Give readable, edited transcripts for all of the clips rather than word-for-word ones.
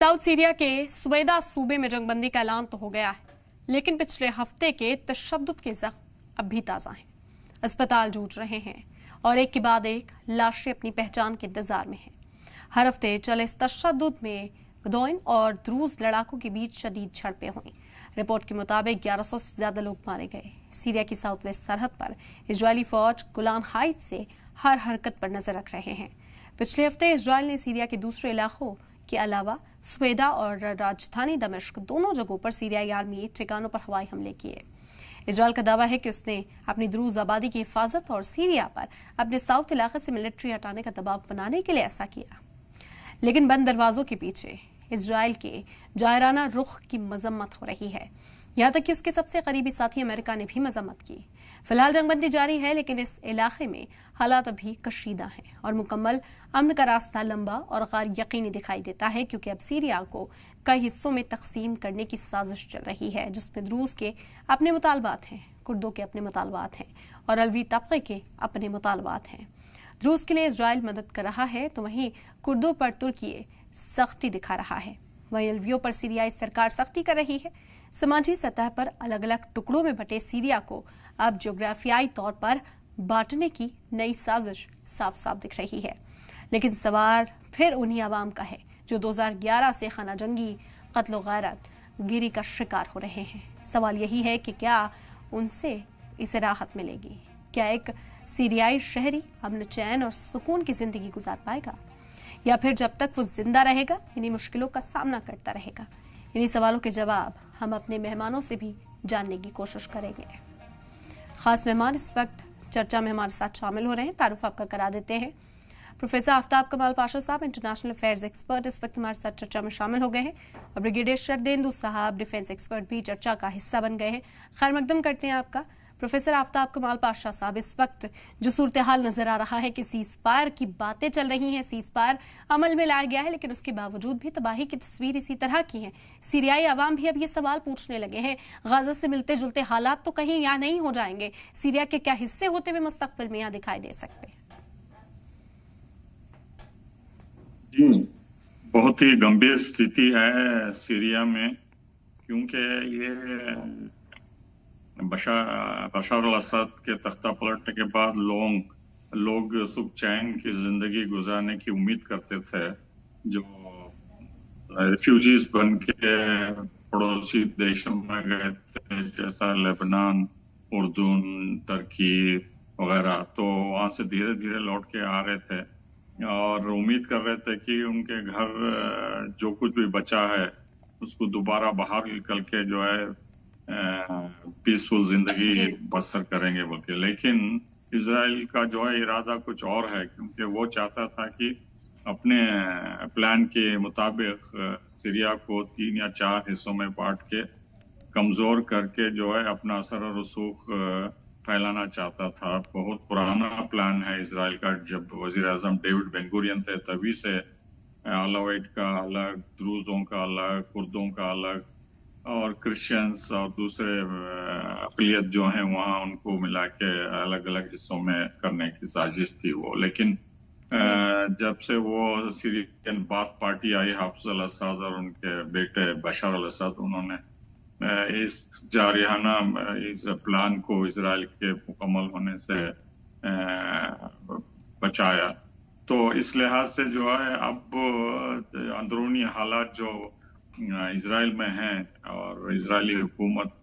South Syria के सुबेदा सूबे में जंगबंदी का ऐलान तो हो गया है, लेकिन पिछले हफ्ते के तशद्दुद के जख्म अब भी ताजा हैं। अस्पताल जूझ रहे हैं और एक के बाद एक लाशें अपनी पहचान के इंतजार में हैं। हर हफ्ते चले इस तशद्दुद में बदौइन और द्रूज लड़ाकों के बीच शदीद झड़पें हुई। रिपोर्ट के मुताबिक 1100 से ज्यादा लोग मारे गए। सीरिया की साउथ वेस्ट सरहद पर इजरायली फौज गोलान हाइट्स से हर हरकत पर नजर रख रहे हैं। पिछले हफ्ते इजरायल ने सीरिया के दूसरे इलाकों के अलावा सुबेदा और राजधानी दमिश्क दोनों जगहों पर सीरियाई आर्मी ठिकानों पर हवाई हमले किए। इजरायल का दावा है कि उसने अपनी द्रूज आबादी की हिफाजत और सीरिया पर अपने साउथ इलाके से मिलिट्री हटाने का दबाव बनाने के लिए ऐसा किया, लेकिन बंद दरवाजों के पीछे इजरायल के जायराना रुख की मजम्मत हो रही है। यहाँ तक कि उसके सबसे करीबी साथी अमेरिका ने भी मजम्मत की। फिलहाल जंगबंदी जारी है, लेकिन इस इलाके में हालात अभी कशीदा हैं और मुकम्मल अमन का रास्ता लंबा और गैर यकीनी दिखाई देता है, क्योंकि अब सीरिया को कई हिस्सों में तकसीम करने की साजिश चल रही है, जिसमें द्रूज के अपने मुतालबात हैं, कुर्दों के अपने मुतालबात हैं और अलवी तबके के अपने मुतालबात हैं। द्रूज के लिए इजरायल मदद कर रहा है तो वहीं कुर्दों पर तुर्की सख्ती दिखा रहा है। वहीं अलवियों पर सीरियाई सरकार सख्ती कर रही है। समाजी सतह पर अलग अलग टुकड़ों में बटे सीरिया को अब ज्योग्राफियाई तौर पर बांटने की नई साजिश साफ साफ दिख रही है, लेकिन सवाल फिर उन्हीं आवाम का है जो 2011 से खाना जंगी, कत्ल गैरत गिरी का शिकार हो रहे हैं। सवाल यही है कि क्या उनसे इसे राहत मिलेगी? क्या एक सीरियाई शहरी अमन, चैन और सुकून की जिंदगी गुजार पाएगा, या फिर जब तक वो जिंदा रहेगा इन्हीं मुश्किलों का सामना करता रहेगा? इन्हीं सवालों के जवाब हम अपने मेहमानों से भी जानने की कोशिश करेंगे। खास मेहमान इस वक्त चर्चा में हमारे साथ शामिल हो रहे हैं। तारुफ आपका करा देते हैं। प्रोफेसर आफ्ताब कमाल पाशा साहब, इंटरनेशनल अफेयर्स एक्सपर्ट, इस वक्त हमारे साथ चर्चा में शामिल हो गए हैं और ब्रिगेडियर शरदेंदु साहब, डिफेंस एक्सपर्ट, भी चर्चा का हिस्सा बन गए हैं। खैर मकदम करते हैं आपका। प्रोफेसर आफ्ताब कमाल पाशा साहब, इस वक्त जो सूरत हाल नजर आ रहा है कि सीज फायर की बातें चल रही हैं, सीज फायर अमल में लाया गया है, लेकिन उसके बावजूद भी तबाही की तस्वीर इसी तरह की है। सीरियाई अवाम भी अब ये सवाल पूछने लगे हैं, गाजा से मिलते जुलते हालात तो कहीं यहाँ नहीं हो जाएंगे? सीरिया के क्या हिस्से होते हुए मुस्तकबिल में यहाँ दिखाई दे सकते हैं? जी, बहुत ही गंभीर स्थिति है सीरिया में, क्योंकि ये बशर अल असद के तख्ता पलटने के बाद लोग सुख चैन की जिंदगी गुजारने की उम्मीद करते थे, जो रिफ्यूजीज बन के पड़ोसी देशों में गए थे, जैसा लेबनान, उर्दून, टर्की वगैरह। तो वहां से धीरे धीरे लौट के आ रहे थे और उम्मीद कर रहे थे कि उनके घर जो कुछ भी बचा है उसको दोबारा बाहर निकल के जो है पीसफुल जिंदगी बसर करेंगे बोल के। लेकिन इजराइल का जो है इरादा कुछ और है, क्योंकि वो चाहता था कि अपने प्लान के मुताबिक सीरिया को 3 या 4 हिस्सों में बांट के कमजोर करके जो है अपना असर और रसूख फैलाना चाहता था। बहुत पुराना प्लान है इजराइल का। जब वजीर आजम डेविड बेन गुरियन थे तभी से अलावाइट का अलग, द्रूजों का अलग, कुर्दों का अलग और क्रिश्चियंस और दूसरे अक़लियत जो हैं वहाँ उनको मिला के अलग अलग हिस्सों में करने की साजिश थी वो। लेकिन जब से वो सीरियन बाथ पार्टी आई, हाफिज अल असद और उनके बेटे बशर अल असद, उन्होंने इस जारिहाना इस प्लान को इजराइल के मुकम्मल होने से बचाया। तो इस लिहाज से जो है अब अंदरूनी हालात जो इजराइल में है और इजरायली हुकूमत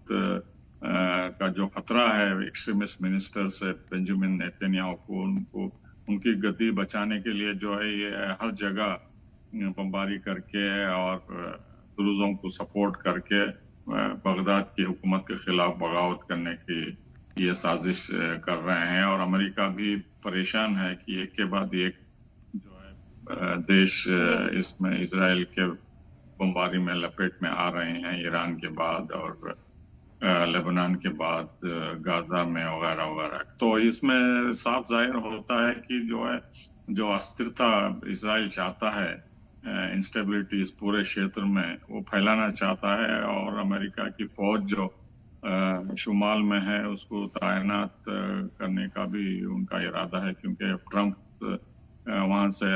का जो खतरा है एक्सट्रीमिस्ट मिनिस्टर से बेंजामिन नेतन्याहू को, उनकी गद्दी बचाने के लिए जो है ये हर जगह बमबारी करके और दुरूजों को सपोर्ट करके बगदाद की हुकूमत के खिलाफ बगावत करने की ये साजिश कर रहे हैं। और अमेरिका भी परेशान है कि एक के बाद एक जो है देश इसमें इजराइल के बमबारी में लपेट में आ रहे हैं, ईरान के बाद और लेबनान के बाद गाजा में वगैरह वगैरह। तो इसमें साफ जाहिर होता है कि जो अस्थिरता इजराइल चाहता है, इंस्टेबिलिटी इस पूरे क्षेत्र में वो फैलाना चाहता है, और अमेरिका की फौज जो शुमाल में है उसको तैनात करने का भी उनका इरादा है, क्योंकि ट्रंप वहां से